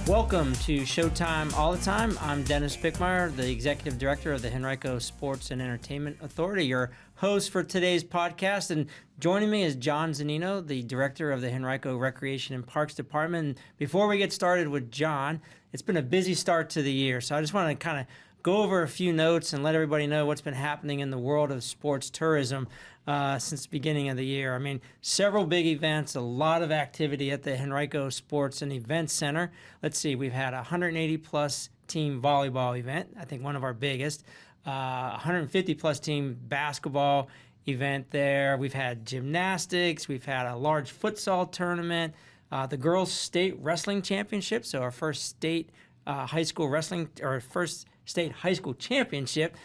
Welcome to Showtime All the Time. I'm Dennis Bickmeyer, the Executive Director of the Henrico Sports and Entertainment Authority, your host for today's podcast. And joining me is John Zannino, the Director of the Henrico Recreation and Parks Department. And before we get started with John, it's been a busy start to the year, so I just want to kind of go over a few notes and let everybody know what's been happening in the world of sports tourism since the beginning of the year. I mean, several big events, a lot of activity at the Henrico Sports and Events Center. Let's see, we've had a 180-plus team volleyball event, I think one of our biggest, 150-plus team basketball event there. We've had gymnastics. We've had a large futsal tournament, the Girls State Wrestling Championship, so our first state high school wrestling, or first state high school championship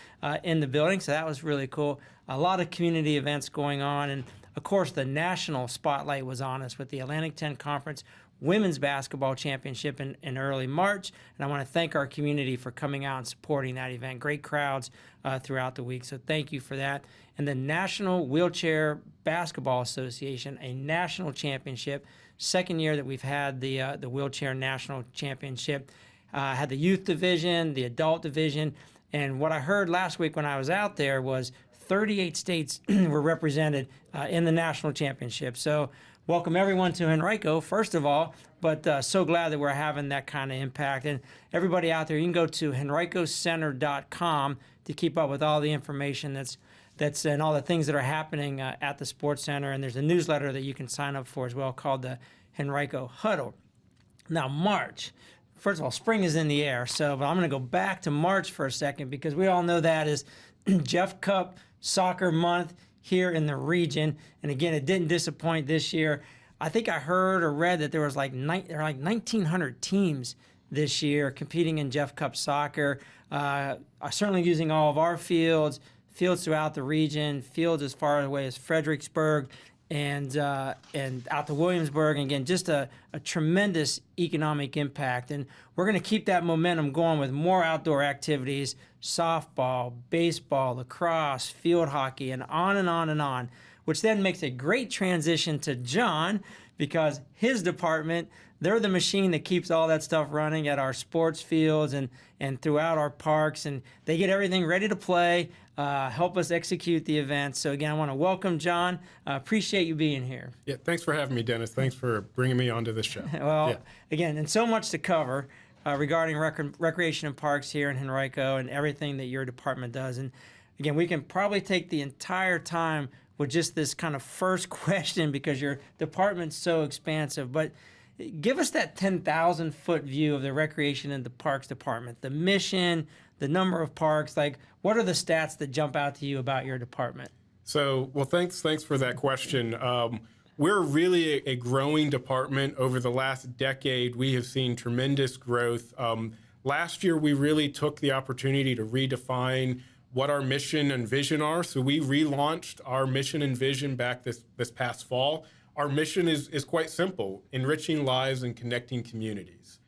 in the building, so that was really cool. A lot of community events going on, and of course the national spotlight was on us with the Atlantic 10 Conference Women's Basketball Championship in early March, and I want to thank our community for coming out and supporting that event. Great crowds throughout the week, so thank you for that. And the National Wheelchair Basketball Association, a national championship, second year that we've had the Wheelchair National Championship. Had the youth division, the adult division, and what I heard last week when I was out there was 38 states were represented in the national championship. So welcome everyone to Henrico, first of all, but so glad that we're having that kind of impact. And everybody out there, you can go to henricocenter.com to keep up with all the information that's and all the things that are happening at the Sports Center. And there's a newsletter that you can sign up for as well called the Henrico Huddle. Now, March. First of all, spring is in the air, but I'm going to go back to March for a second because we all know that is Jeff Cup Soccer Month here in the region. And again, it didn't disappoint this year. I think I heard or read that there was like 1,900 teams this year competing in Jeff Cup Soccer, certainly using all of our fields throughout the region, fields as far away as Fredericksburg, and out to Williamsburg. And again, just a tremendous economic impact. And we're going to keep that momentum going with more outdoor activities, softball, baseball, lacrosse, field hockey, and on and on and on, which then makes a great transition to John because his department, they're the machine that keeps all that stuff running at our sports fields and throughout our parks, and they get everything ready to play, help us execute the events. So again, I want to welcome John. Appreciate you being here. Yeah, thanks for having me, Dennis. Thanks for bringing me onto this show. Well, Again, and so much to cover regarding recreation and parks here in Henrico and everything that your department does. And again, we can probably take the entire time with just this kind of first question because your department's so expansive. But give us that 10,000-foot view of the Recreation and the Parks Department, the mission, the number of parks. Like, what are the stats that jump out to you about your department? So, well, thanks for that question. We're really a growing department. Over the last decade, we have seen tremendous growth. Last year, we really took the opportunity to redefine what our mission and vision are. So we relaunched our mission and vision back this past fall. Our mission is quite simple: enriching lives and connecting communities.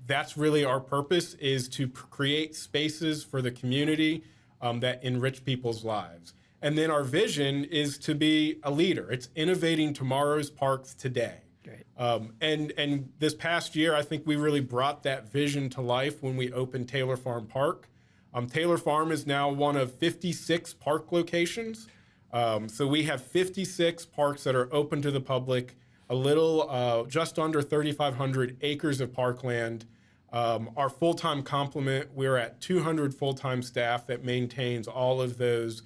That's really our purpose, is to create spaces for the community that enrich people's lives. And then our vision is to be a leader. It's innovating tomorrow's parks today. Great. And this past year, I think we really brought that vision to life when we opened Taylor Farm Park. Taylor Farm is now one of 56 park locations. So we have 56 parks that are open to the public, just under 3,500 acres of parkland. Our full-time complement, we're at 200 full-time staff that maintains all of those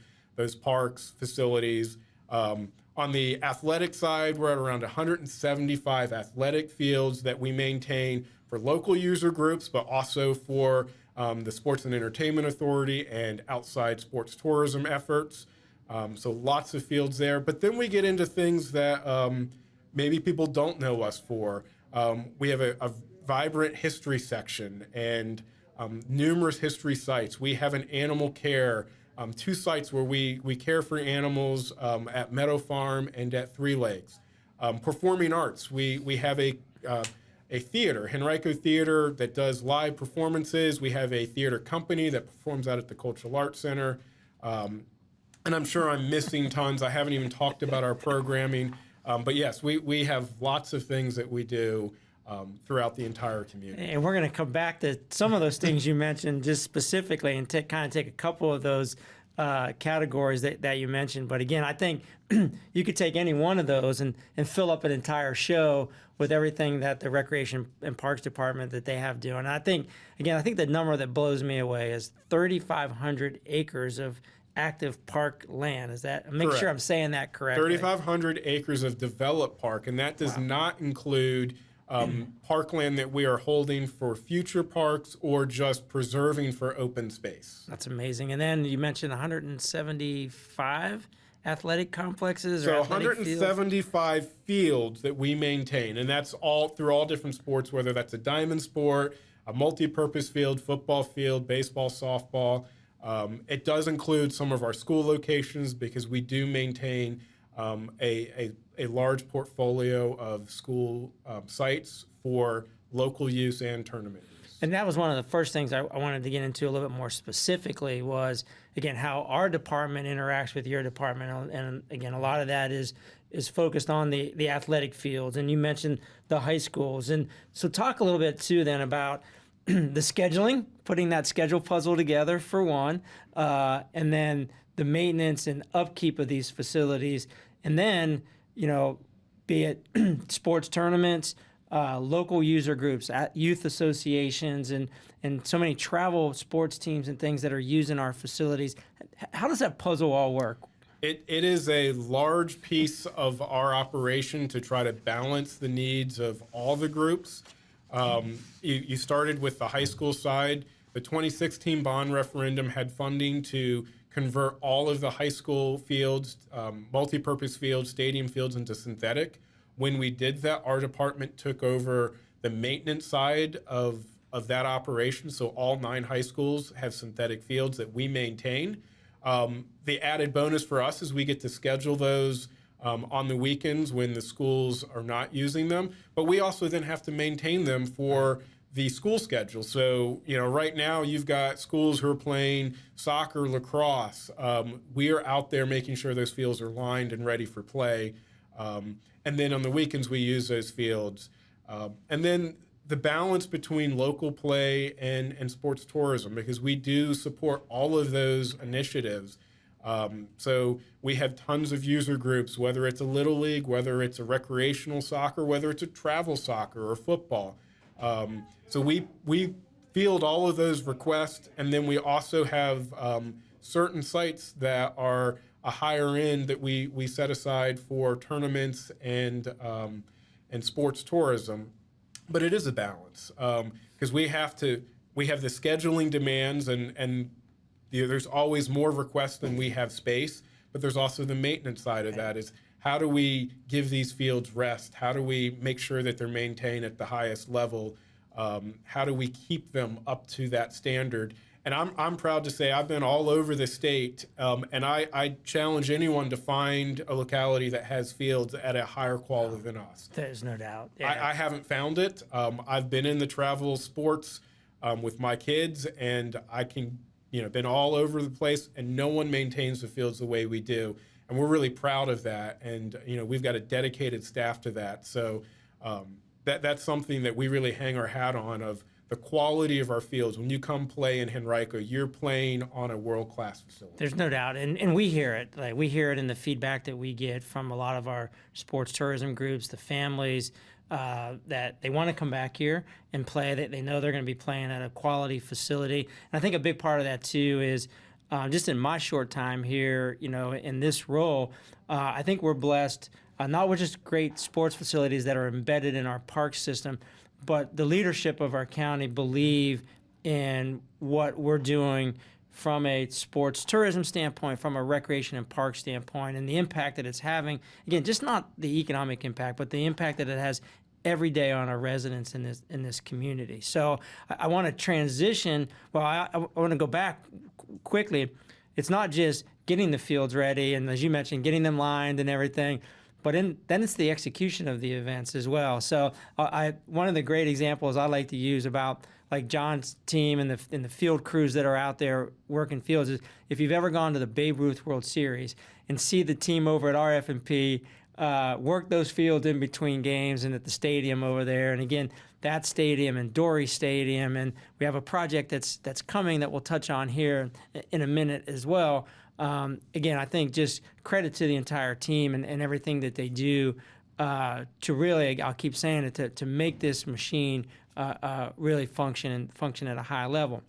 parks, facilities. On the athletic side, we're at around 175 athletic fields that we maintain for local user groups, but also for the Sports and Entertainment Authority and outside sports tourism efforts. So lots of fields there. But then we get into things that maybe people don't know us for. We have a vibrant history section and numerous history sites. We have an animal care, 2 sites where we care for animals at Meadow Farm and at Three Lakes. Performing arts, we have a theater, Henrico Theater, that does live performances. We have a theater company that performs out at the Cultural Arts Center. And I'm sure I'm missing tons. I haven't even talked about our programming. But yes, we have lots of things that we do. throughout the entire community. And we're going to come back to some of those things you mentioned just specifically and kind of take a couple of those categories that you mentioned. But again, I think you could take any one of those and fill up an entire show with everything that the Recreation and Parks Department that they have doing. And I think the number that blows me away is 3,500 acres of active park land. Is that? Make Correct. sure I'm saying that correctly. 3,500 acres of developed park, and that does not include parkland that we are holding for future parks or just preserving for open space. That's amazing. And then you mentioned 175 athletic complexes. So or athletic 175 fields that we maintain, and that's all through all different sports, whether that's a diamond sport, a multi-purpose field, football field, baseball, softball. It does include some of our school locations because we do maintain a large portfolio of school sites for local use and tournament use. And that was one of the first things I wanted to get into a little bit more specifically was, again, how our department interacts with your department. And again, a lot of that is focused on the athletic fields. And you mentioned the high schools. And so talk a little bit, too, then about the scheduling, putting that schedule puzzle together for one, and then the maintenance and upkeep of these facilities. And then, be it sports tournaments, local user groups, youth associations, and so many travel sports teams and things that are using our facilities. How does that puzzle all work? It is a large piece of our operation to try to balance the needs of all the groups. You started with the high school side. The 2016 bond referendum had funding to convert all of the high school fields, multi-purpose fields, stadium fields into synthetic. When we did that, our department took over the maintenance side of that operation. So all 9 high schools have synthetic fields that we maintain. The added bonus for us is we get to schedule those on the weekends when the schools are not using them. But we also then have to maintain them for the school schedule. So, right now you've got schools who are playing soccer, lacrosse. We are out there making sure those fields are lined and ready for play. And then on the weekends we use those fields. And then the balance between local play and sports tourism, because we do support all of those initiatives. So we have tons of user groups, whether it's a little league, whether it's a recreational soccer, whether it's a travel soccer or football. So we field all of those requests, and then we also have certain sites that are a higher end that we set aside for tournaments and sports tourism. But it is a balance because we have the scheduling demands and there's always more requests than we have space, but there's also the maintenance side of that is how do we give these fields rest? How do we make sure that they're maintained at the highest level? How do we keep them up to that standard? And I'm proud to say I've been all over the state, and I challenge anyone to find a locality that has fields at a higher quality than us. There's no doubt. Yeah. I haven't found it. I've been in the travel sports with my kids, and I can, been all over the place, and no one maintains the fields the way we do. And we're really proud of that. And, we've got a dedicated staff to that. So that's something that we really hang our hat on of the quality of our fields. When you come play in Henrico, you're playing on a world-class facility. There's no doubt. And we hear it. Like we hear it in the feedback that we get from a lot of our sports tourism groups, the families, that they want to come back here and play, that they know they're going to be playing at a quality facility. And I think a big part of that, too, is just in my short time here, in this role, I think we're blessed not with just great sports facilities that are embedded in our park system, but the leadership of our county believe in what we're doing from a sports tourism standpoint, from a recreation and park standpoint, and the impact that it's having. Again, just not the economic impact, but the impact that it has every day on our residents in this community. So I want to transition. Well, I want to go back quickly. It's not just getting the fields ready, and as you mentioned, getting them lined and everything. But then it's the execution of the events as well. So one of the great examples I like to use about like John's team and the field crews that are out there working fields is if you've ever gone to the Babe Ruth World Series and see the team over at RF&P work those fields in between games and at the stadium over there. And again, that stadium and Dory Stadium, and we have a project that's coming that we'll touch on here in a minute as well. Again, I think just credit to the entire team and everything that they do to really, I'll keep saying it, to make this machine really function at a high level.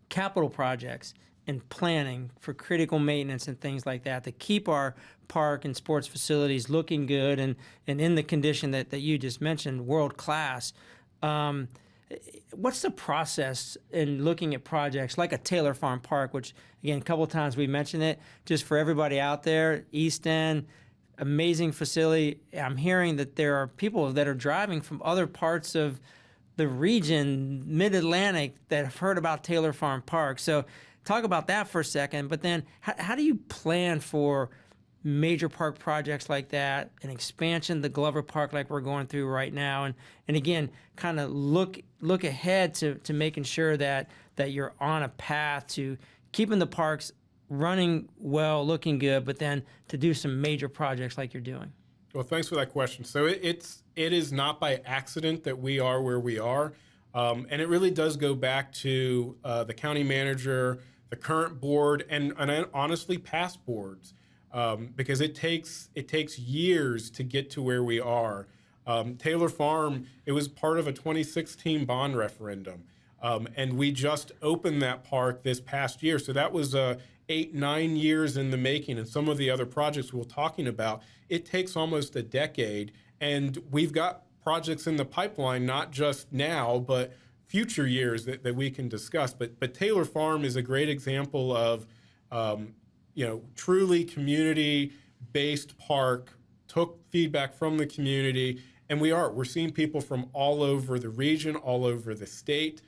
Capital projects and planning for critical maintenance and things like that to keep our park and sports facilities looking good and in the condition that you just mentioned, world class. What's the process in looking at projects like a Taylor Farm Park, which, again, a couple of times we mentioned it, just for everybody out there, East End, amazing facility. I'm hearing that there are people that are driving from other parts of the region, Mid-Atlantic, that have heard about Taylor Farm Park. So talk about that for a second, but then how do you plan for major park projects like that, an expansion, the Glover Park like we're going through right now, and again, kind of look ahead to making sure that you're on a path to keeping the parks running well, looking good, but then to do some major projects like you're doing? Well, thanks for that question. So it is not by accident that we are where we are, and it really does go back to the county manager, the current board, and honestly past boards, because it takes years to get to where we are. Taylor Farm, it was part of a 2016 bond referendum, and we just opened that park this past year. So that was 8-9 years in the making, and some of the other projects we're talking about, it takes almost a decade, and we've got projects in the pipeline, not just now, but future years that we can discuss. But Taylor Farm is a great example of, truly community-based park, took feedback from the community, and we're seeing people from all over the region, all over the state.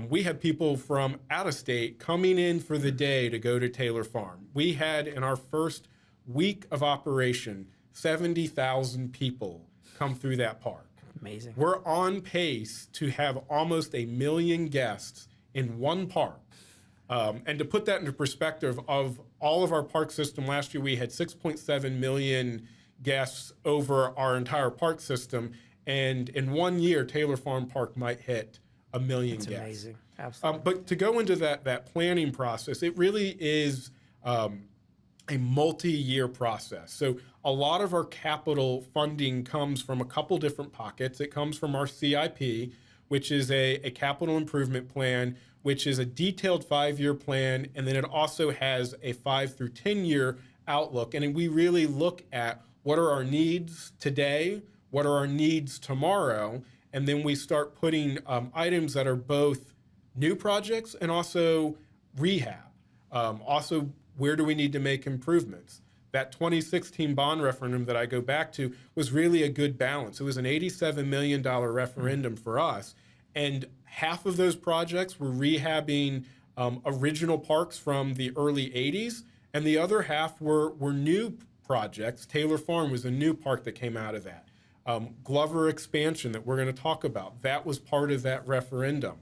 We had people from out of state coming in for the day to go to Taylor Farm. We had, in our first week of operation, 70,000 people come through that park. Amazing. We're on pace to have almost 1 million guests in one park. And to put that into perspective, of all of our park system last year, we had 6.7 million guests over our entire park system. And in 1 year, Taylor Farm Park might hit 1 million guests. That's amazing. Absolutely. But to go into that planning process, it really is a multi-year process. So a lot of our capital funding comes from a couple different pockets. It comes from our CIP, which is a capital improvement plan, which is a detailed 5-year plan, and then it also has a 5 through 10-year outlook. And we really look at what are our needs today, what are our needs tomorrow, and then we start putting items that are both new projects and also rehab. Also, where do we need to make improvements? That 2016 bond referendum that I go back to was really a good balance. It was an $87 million referendum for us, and half of those projects were rehabbing original parks from the early 80s, and the other half were new projects. Taylor Farm was a new park that came out of that. Glover expansion that we're going to talk about, that was part of that referendum.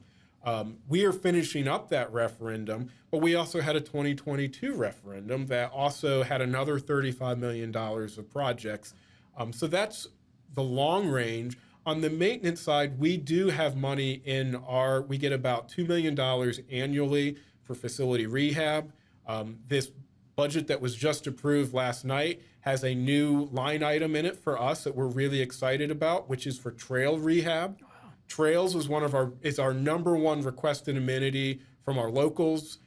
We are finishing up that referendum, but we also had a 2022 referendum that also had another $35 million of projects. So that's the long range. On the maintenance side, we do have money we get about $2 million annually for facility rehab. This budget that was just approved last night has a new line item in it for us that we're really excited about, which is for trail rehab. Wow. Trails is our number one requested amenity from our locals.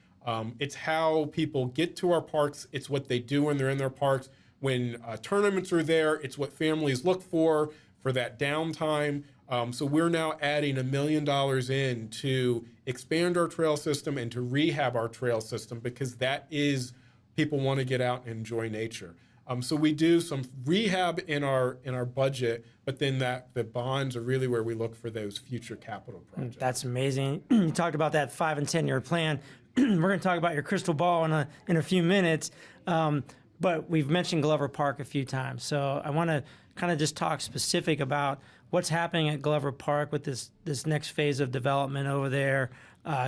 It's how people get to our parks. It's what they do when they're in their parks. When tournaments are there, it's what families look for that downtime. So we're now adding $1 million in to expand our trail system and to rehab our trail system, because that is, people want to get out and enjoy nature. So we do some rehab in our budget, but then the bonds are really where we look for those future capital projects. That's amazing. You talked about that 5 and 10 year plan. We're going to talk about your crystal ball in a few minutes, but we've mentioned Glover Park a few times. So I want to kind of just talk specific about what's happening at Glover Park with this next phase of development over there.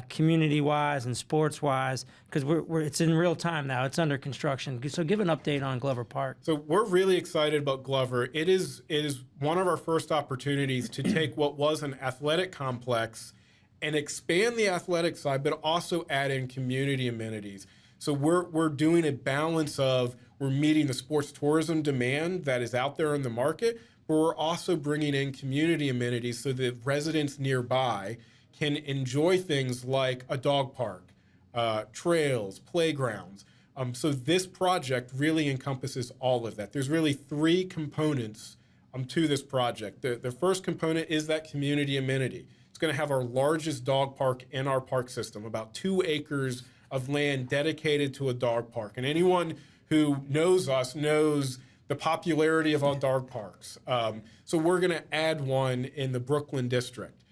community-wise and sports-wise? Because it's in real time now. It's under construction. So give an update on Glover Park. So we're really excited about Glover. It is one of our first opportunities to take what was an athletic complex and expand the athletic side, but also add in community amenities. So we're doing a balance of, we're meeting the sports tourism demand that is out there in the market, but we're also bringing in community amenities so that residents nearby can enjoy things like a dog park, trails, playgrounds. So this project really encompasses all of that. There's really three components to this project. The first component is that community amenity. It's going to have our largest dog park in our park system, about 2 acres of land dedicated to a dog park. And anyone who knows us knows the popularity of our dog parks. So we're going to add one in the Brooklyn district.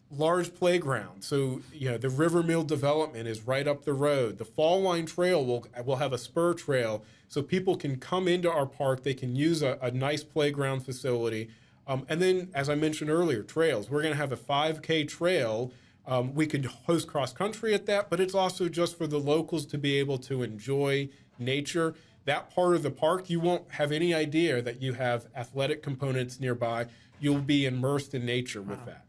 Large playground. So, the River Mill development is right up the road. The Fall Line Trail will have a spur trail so people can come into our park. They can use a nice playground facility. And then, as I mentioned earlier, trails. We're going to have a 5K trail. We could host cross country at that, but it's also just for the locals to be able to enjoy nature. That part of the park, you won't have any idea that you have athletic components nearby. You'll be immersed in nature with that.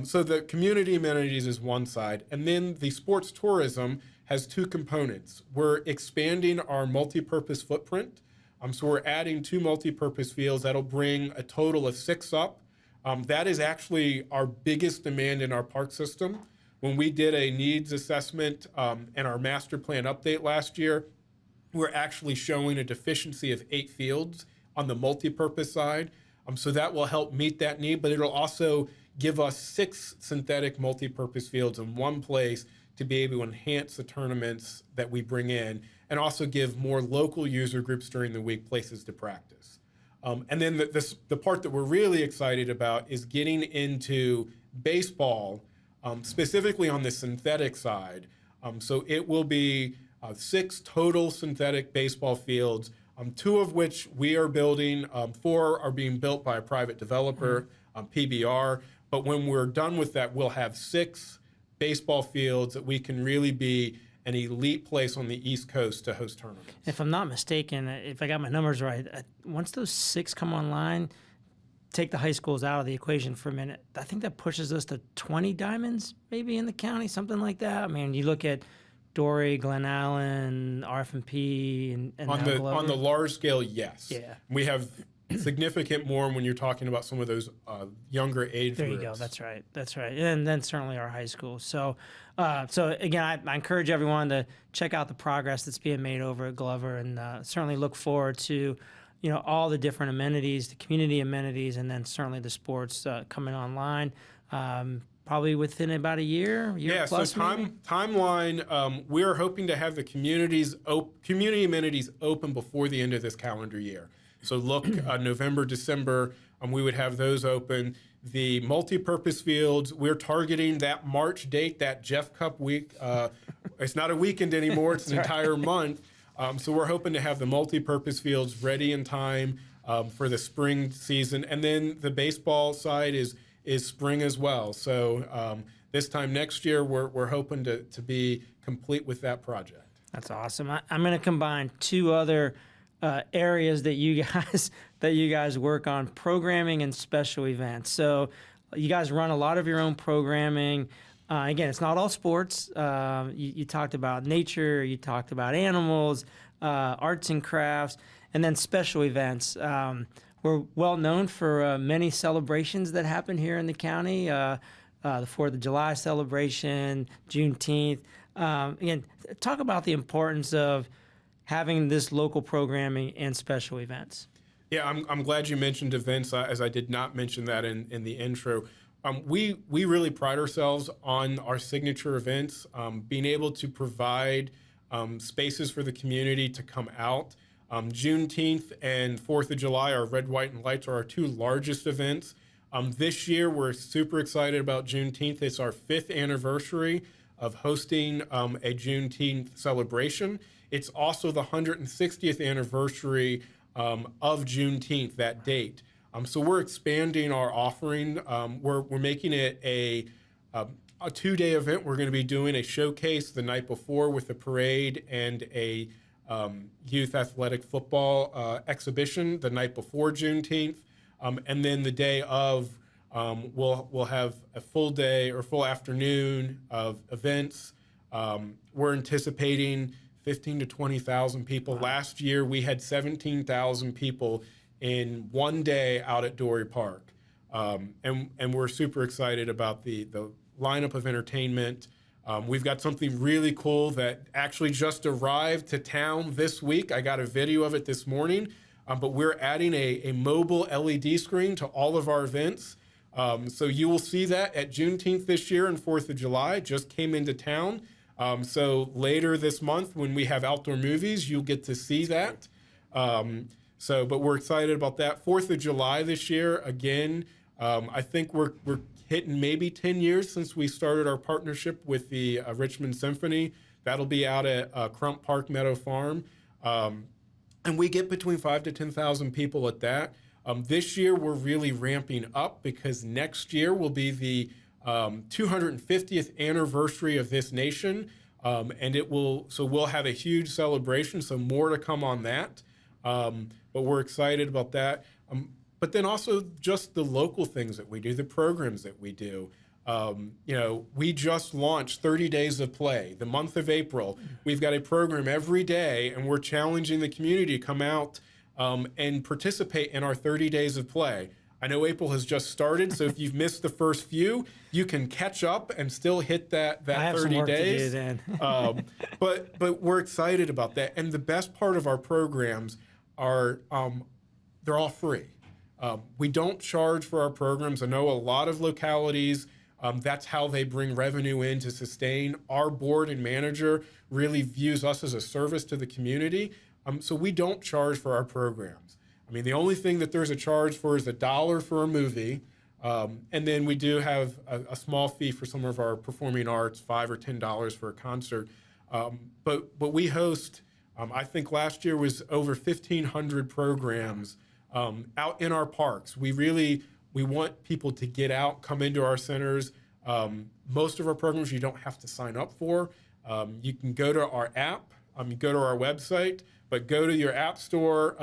So the community amenities is one side, and then the sports tourism has 2 components. We're expanding our multi-purpose footprint. So we're adding 2 multi-purpose fields. That'll bring a total of 6 up. That is actually our biggest demand in our park system. When we did a needs assessment and our master plan update last year, we're actually showing a deficiency of 8 fields on the multi-purpose side. So that will help meet that need, but it'll also give us 6 synthetic multi-purpose fields in one place to be able to enhance the tournaments that we bring in and also give more local user groups during the week places to practice. And then the part that we're really excited about is getting into baseball, specifically on the synthetic side. So it will be 6 total synthetic baseball fields, 2 of which we are building, 4 are being built by a private developer, PBR. But when we're done with that, we'll have 6 baseball fields that we can really be an elite place on the East Coast to host tournaments. If I'm not mistaken, if I got my numbers right, once those 6 come online, take the high schools out of the equation for a minute, I think that pushes us to 20 diamonds maybe in the county, something like that. I mean, you look at Dory, Glen Allen, RF&P, and on the large scale, yes. Yeah. We have significant more when you're talking about some of those younger age there groups. You go. That's right. And then certainly our high school. So again, I encourage everyone to check out the progress that's being made over at Glover, and certainly look forward to all the different amenities, the community amenities, and then certainly the sports coming online. Probably within about a year plus. So maybe? timeline. We're hoping to have the community amenities open before the end of this calendar year. So look, November, December, we would have those open. The multi-purpose fields, we're targeting that March date, that Jeff Cup week. It's not a weekend anymore; it's an entire month. So we're hoping to have the multi-purpose fields ready in time for the spring season, and then the baseball side is spring as well. So this time next year, we're hoping to be complete with that project. That's awesome. I'm going to combine 2 other areas that you guys work on: programming and special events. So you guys run a lot of your own programming. Again, it's not all sports. You talked about nature, you talked about animals, arts and crafts, and then special events. We're well known for many celebrations that happen here in the county. The 4th of July celebration, Juneteenth. Again, talk about the importance of having this local programming and special events. Yeah, I'm glad you mentioned events, as I did not mention that in the intro. We really pride ourselves on our signature events, being able to provide spaces for the community to come out. Juneteenth and 4th of July, our Red, White, and Lights, are our 2 largest events. This year, we're super excited about Juneteenth. It's our 5th anniversary of hosting a Juneteenth celebration. It's also the 160th anniversary of Juneteenth, that date. So we're expanding our offering. We're making it a 2-day event. We're going to be doing a showcase the night before with a parade and a youth athletic football exhibition the night before Juneteenth. And then the day of, we'll have a full day or full afternoon of events. We're anticipating 15 to 20,000 people. Wow. Last year, we had 17,000 people in one day out at Dory Park. And we're super excited about the lineup of entertainment. We've got something really cool that actually just arrived to town this week. I got a video of it this morning, but we're adding a mobile LED screen to all of our events. So you will see that at Juneteenth this year and 4th of July, just came into town. So later this month when we have outdoor movies, you'll get to see that. But we're excited about that. 4th of July this year, again, I think we're hitting maybe 10 years since we started our partnership with the Richmond Symphony. That'll be out at Crump Park Meadow Farm. And we get between 5,000 to 10,000 people at that. This year, we're really ramping up because next year will be the 250th anniversary of this nation. And we'll have a huge celebration, so more to come on that. But we're excited about that. But then also just the local things that we do, the programs that we do. We just launched 30 Days of Play, the month of April. We've got a program every day, and we're challenging the community to come out and participate in our 30 Days of Play. I know April has just started, so if you've missed the first few, you can catch up and still hit that 30 days. I have some work to do then. But we're excited about that. And the best part of our programs are they're all free. We don't charge for our programs. I know a lot of localities, that's how they bring revenue in to sustain. Our board and manager really views us as a service to the community. So we don't charge for our programs. I mean, the only thing that there's a charge for is $1 for a movie. And then we do have a small fee for some of our performing arts, $5 or $10 for a concert. But we host, I think last year was over 1,500 programs out in our parks. We want people to get out, come into our centers. Most of our programs you don't have to sign up for. You can go to our app, you go to our website, but go to your app store,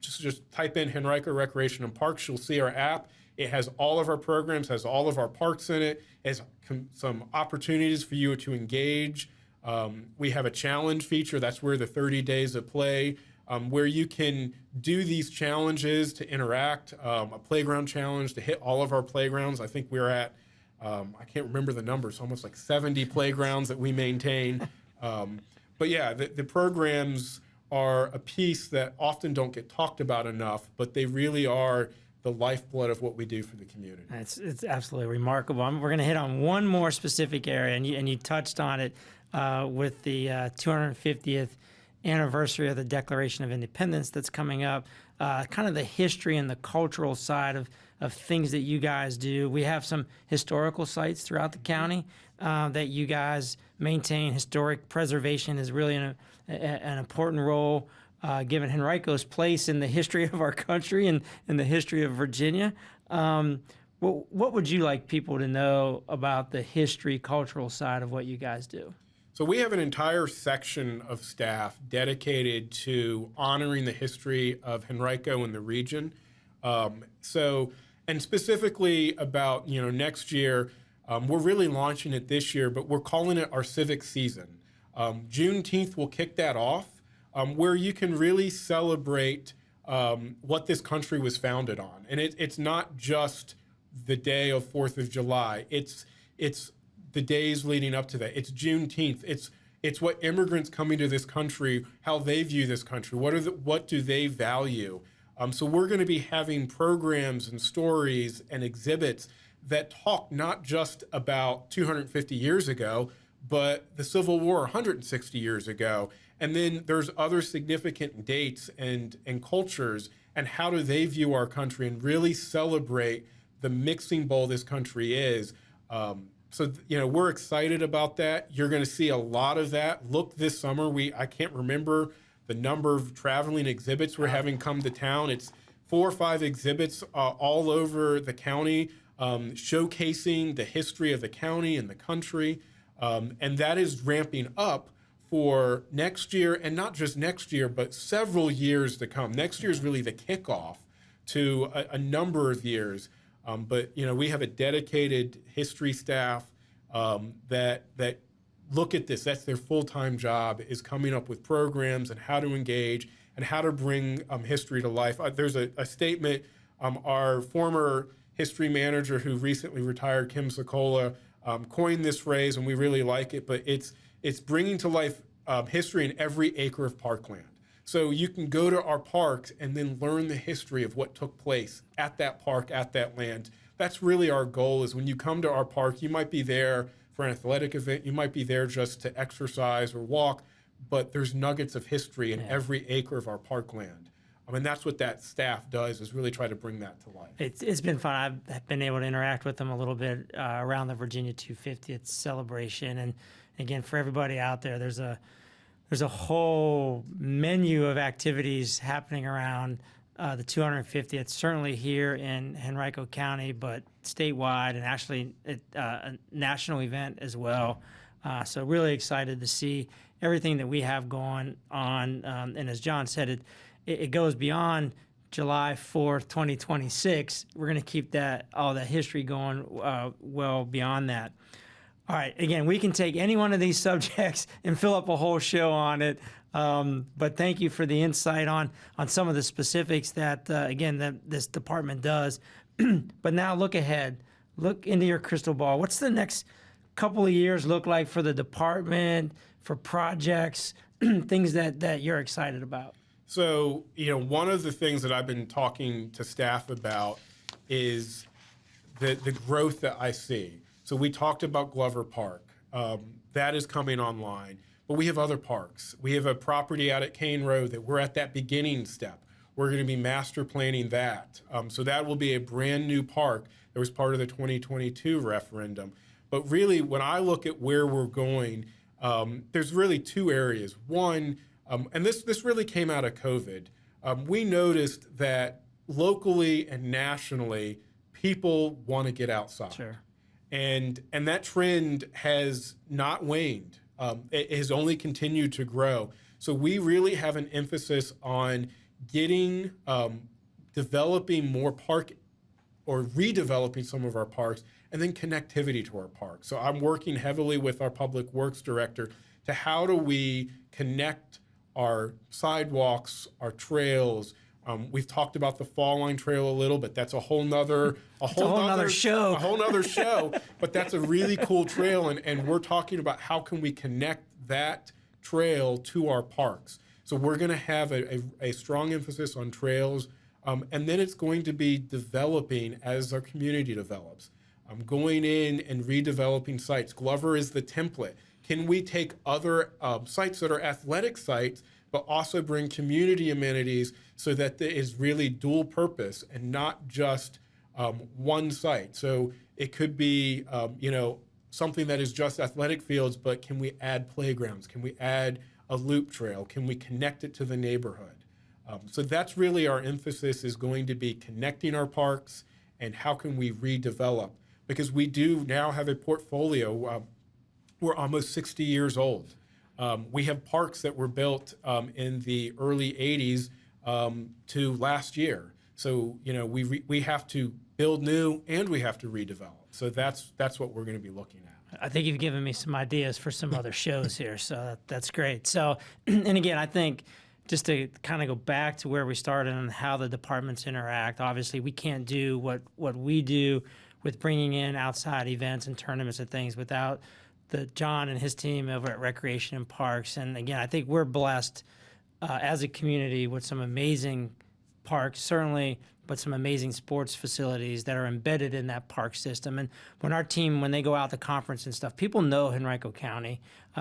just type in Henrico Recreation and Parks. You'll see our app. It has all of our programs, has all of our parks in it, has some opportunities for you to engage. We have a challenge feature. That's where the 30 Days of Play, where you can do these challenges to interact, a playground challenge to hit all of our playgrounds. I think we're at, I can't remember the numbers, almost like 70 playgrounds that we maintain. But yeah, the programs are a piece that often don't get talked about enough, but they really are the lifeblood of what we do for the community. It's absolutely remarkable. We're going to hit on one more specific area, and you touched on it with the 250th anniversary of the Declaration of Independence that's coming up, kind of the history and the cultural side of things that you guys do. We have some historical sites throughout the county that you guys maintain. Historic preservation is really an important role given Henrico's place in the history of our country and in the history of Virginia. What would you like people to know about the history, cultural side of what you guys do? So we have an entire section of staff dedicated to honoring the history of Henrico and the region. And specifically about, next year, we're really launching it this year, but we're calling it our civic season. Juneteenth will kick that off, where you can really celebrate what this country was founded on. And it's not just the day of 4th of July. It's the days leading up to that. It's Juneteenth. It's what immigrants coming to this country, how they view this country. What do they value? So we're going to be having programs and stories and exhibits that talk not just about 250 years ago, but the Civil War 160 years ago. And then there's other significant dates and cultures and how do they view our country and really celebrate the mixing bowl this country is. So we're excited about that. You're going to see a lot of that. Look this summer. I can't remember the number of traveling exhibits we're having come to town. It's 4 or 5 exhibits all over the county. showcasing the history of the county and the country. And that is ramping up for next year, and not just next year, but several years to come. Next year is really the kickoff to a number of years. But we have a dedicated history staff that look at this. That's their full-time job, is coming up with programs and how to engage and how to bring history to life. There's a statement, our former history manager who recently retired, Kim Sokola, coined this phrase, and we really like it, but it's bringing to life history in every acre of parkland. So you can go to our parks and then learn the history of what took place at that park, at that land. That's really our goal, is when you come to our park, you might be there for an athletic event, you might be there just to exercise or walk, but there's nuggets of history in every acre of our parkland. And that's what that staff does, is really try to bring that to life. It's been fun. I've been able to interact with them a little bit around the Virginia 250th celebration. And again, for everybody out there, there's a whole menu of activities happening around the 250th, certainly here in Henrico County, but statewide, and actually a national event as well. So really excited to see everything that we have going on. And as John said, it goes beyond July 4th, 2026. We're going to keep all that history going well beyond that. All right, again, we can take any one of these subjects and fill up a whole show on it. But thank you for the insight on some of the specifics that, that this department does. But now look ahead. Look into your crystal ball. What's the next couple of years look like for the department, for projects, things that you're excited about? So, one of the things that I've been talking to staff about is the growth that I see. So we talked about Glover Park. That is coming online. But we have other parks. We have a property out at Kane Road that we're at that beginning step. We're going to be master planning that. So that will be a brand new park that was part of the 2022 referendum. But really, when I look at where we're going, there's really two areas. One, and this really came out of COVID. We noticed that locally and nationally, people want to get outside. Sure. And that trend has not waned. It has only continued to grow. So we really have an emphasis on getting, developing more park or redeveloping some of our parks, and then connectivity to our parks. So I'm working heavily with our public works director to how do we connect our sidewalks, our trails. We've talked about the Fall Line Trail a little, but that's a whole nother show. A whole nother show. But that's a really cool trail, and we're talking about how can we connect that trail to our parks. So we're going to have a strong emphasis on trails, and then it's going to be developing as our community develops. Going in and redeveloping sites. Glover is the template. Can we take other sites that are athletic sites, but also bring community amenities so that there is really dual purpose and not just one site? So it could be, something that is just athletic fields, but can we add playgrounds? Can we add a loop trail? Can we connect it to the neighborhood? So that's really our emphasis, is going to be connecting our parks and how can we redevelop? Because we do now have a portfolio. We're almost 60 years old. We have parks that were built in the early 80s to last year. So, we have to build new and we have to redevelop. So that's what we're going to be looking at. I think you've given me some ideas for some other shows here, so that's great. So, and again, I think just to kind of go back to where we started and how the departments interact, obviously we can't do what we do with bringing in outside events and tournaments and things without John and his team over at Recreation and Parks. And again, I think we're blessed as a community with some amazing parks, certainly, but some amazing sports facilities that are embedded in that park system. And when our team, when they go out to conference and stuff, people know Henrico County.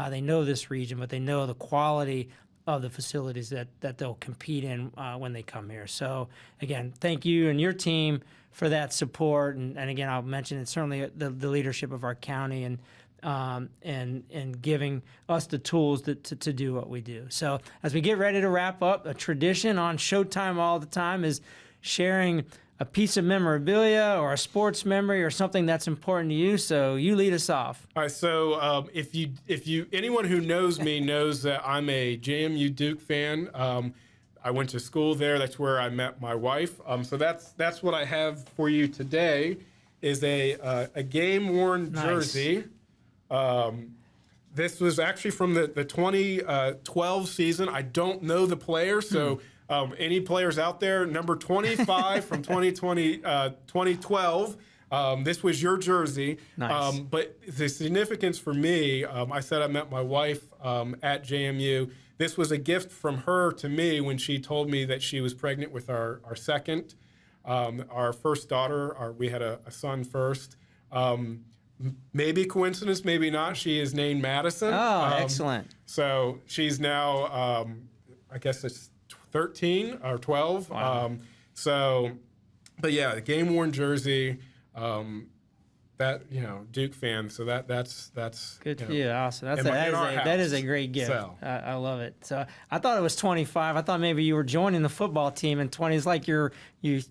They know this region, but they know the quality of the facilities that they'll compete in when they come here. So again, thank you and your team for that support. And again, I'll mention it's certainly the leadership of our county and giving us the tools to do what we do. So as we get ready to wrap up, a tradition on Showtime all the time is sharing a piece of memorabilia or a sports memory or something that's important to you. So you lead us off. All right. So if you anyone who knows me knows that I'm a JMU Duke fan. I went to school there. That's where I met my wife. So that's what I have for you today is a game-worn jersey. This was actually from the 2012 season. I don't know the player, so any players out there, number 25 from 2012, this was your jersey. Nice. But the significance for me, I said I met my wife at JMU. This was a gift from her to me when she told me that she was pregnant with our second. Our first daughter, we had a son first. Maybe coincidence, maybe not. She is named Madison. Oh, excellent. So she's now, I guess it's 13 or 12. Wow. But yeah, the game-worn jersey, that, Duke fan. So that's good for you. Awesome. That is a great gift. So. I love it. So I thought it was 25. I thought maybe you were joining the football team, and 20 is like you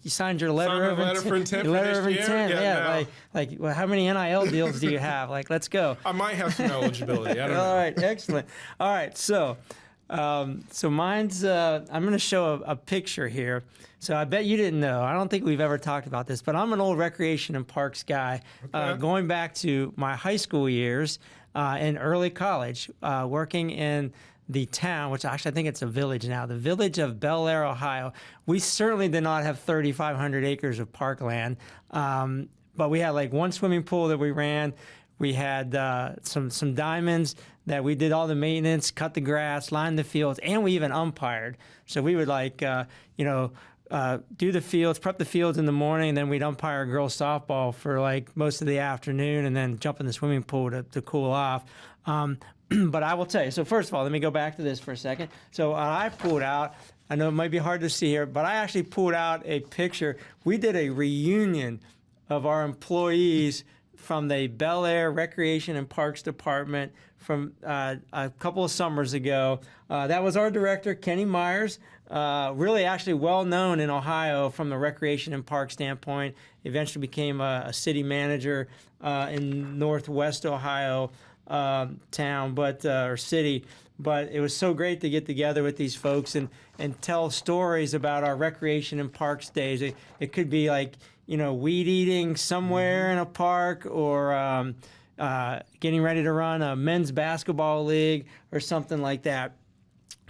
signed your letter of intent. Letter of intent. Yeah. No. Well, how many NIL deals do you have? Let's go. I might have some eligibility. I don't know. All right. Excellent. All right. So mine's. I'm going to show a picture here. So I bet you didn't know. I don't think we've ever talked about this, but I'm an old recreation and parks guy, going back to my high school years in early college, working in the town, which actually I think it's a village now, the village of Bel Air, Ohio. We certainly did not have 3,500 acres of parkland, but we had one swimming pool that we ran. We had some diamonds that we did all the maintenance, cut the grass, lined the fields, and we even umpired. So we would do the fields, prep the fields in the morning, and then we'd umpire girls softball for most of the afternoon, and then jump in the swimming pool to cool off. But I will tell you, so first of all, let me go back to this for a second. So I pulled out, I know it might be hard to see here, but I actually pulled out a picture. We did a reunion of our employees from the Bel Air Recreation and Parks Department from a couple of summers ago. That was our director, Kenny Myers, really actually well known in Ohio from the recreation and park standpoint. Eventually became a city manager in Northwest Ohio town, or city. But it was so great to get together with these folks and tell stories about our recreation and parks days. It could be weed eating somewhere in a park, or getting ready to run a men's basketball league or something like that.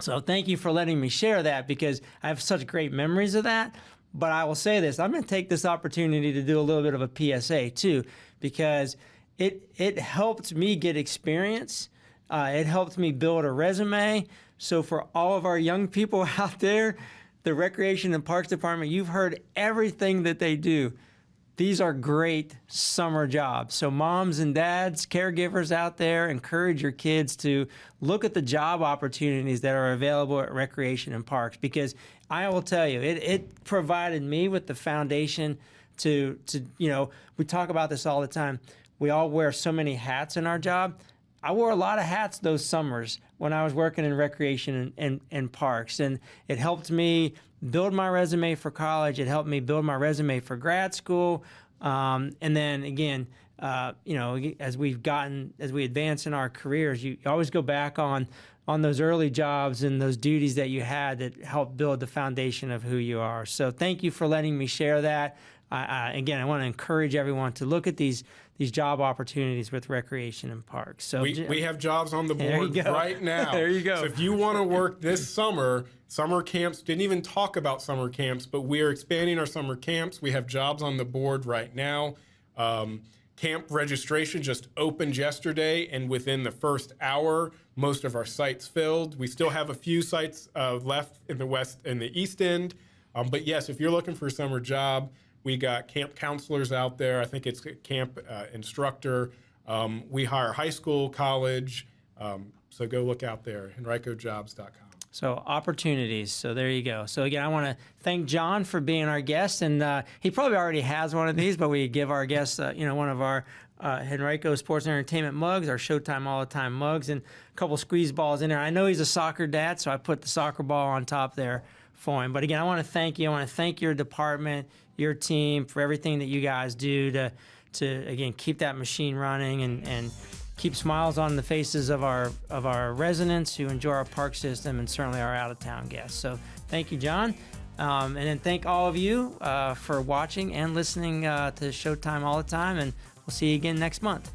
So thank you for letting me share that, because I have such great memories of that. But I will say this, I'm going to take this opportunity to do a little bit of a PSA too, because it helped me get experience. It helped me build a resume. So for all of our young people out there, the Recreation and Parks Department, you've heard everything that they do. These are great summer jobs. So moms and dads, caregivers out there, encourage your kids to look at the job opportunities that are available at Recreation and Parks, because I will tell you, it provided me with the foundation to we talk about this all the time. We all wear so many hats in our job. I wore a lot of hats those summers when I was working in recreation and parks, and it helped me build my resume for college. It helped me build my resume for grad school, and then again, as we advance in our careers, you always go back on those early jobs and those duties that you had that helped build the foundation of who you are. So thank you for letting me share that. Again, I want to encourage everyone to look at these job opportunities with recreation and parks. So we have jobs on the board right now. There you go. So if you want to work this summer camps, didn't even talk about summer camps, but we are expanding our summer camps. We have jobs on the board right now. Camp registration just opened yesterday, and within the first hour, most of our sites filled. We still have a few sites left in the East End. But yes, if you're looking for a summer job, we got camp counselors out there. I think it's camp instructor. We hire high school, college. So go look out there, henricojobs.com. So opportunities. So there you go. So again, I want to thank John for being our guest, and he probably already has one of these, but we give our guests, one of our Henrico Sports and Entertainment mugs, our Showtime All the Time mugs, and a couple squeeze balls in there. I know he's a soccer dad, so I put the soccer ball on top there for him. But again, I want to thank you. I want to thank your department, your team, for everything that you guys do to again keep that machine running and keep smiles on the faces of our residents who enjoy our park system, and certainly our out-of-town guests. So thank you, John. And then thank all of you for watching and listening to Showtime all the time, and we'll see you again next month.